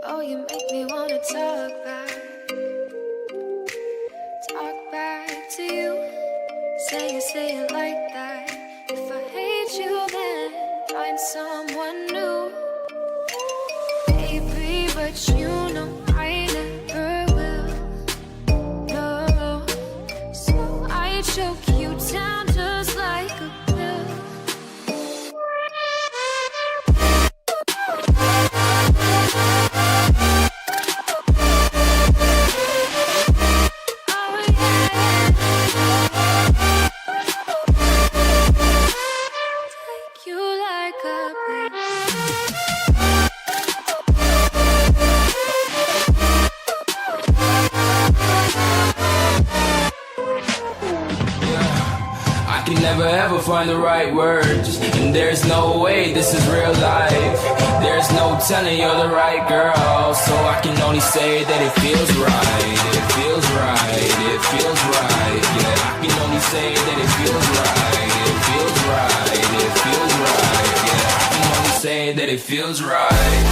Oh, you make me wanna talk back to you. Say it like that. If I hate you, then find someone new. Baby, but you know I never will. No, so I choke you down just like a pill. Never ever find the right words, and there's no way this is real life. There's no telling you're the right girl, so I can only say that it feels right. It feels right, it feels right. Yeah, I can only say that it feels right. It feels right, it feels right. Yeah, I can only say that it feels right.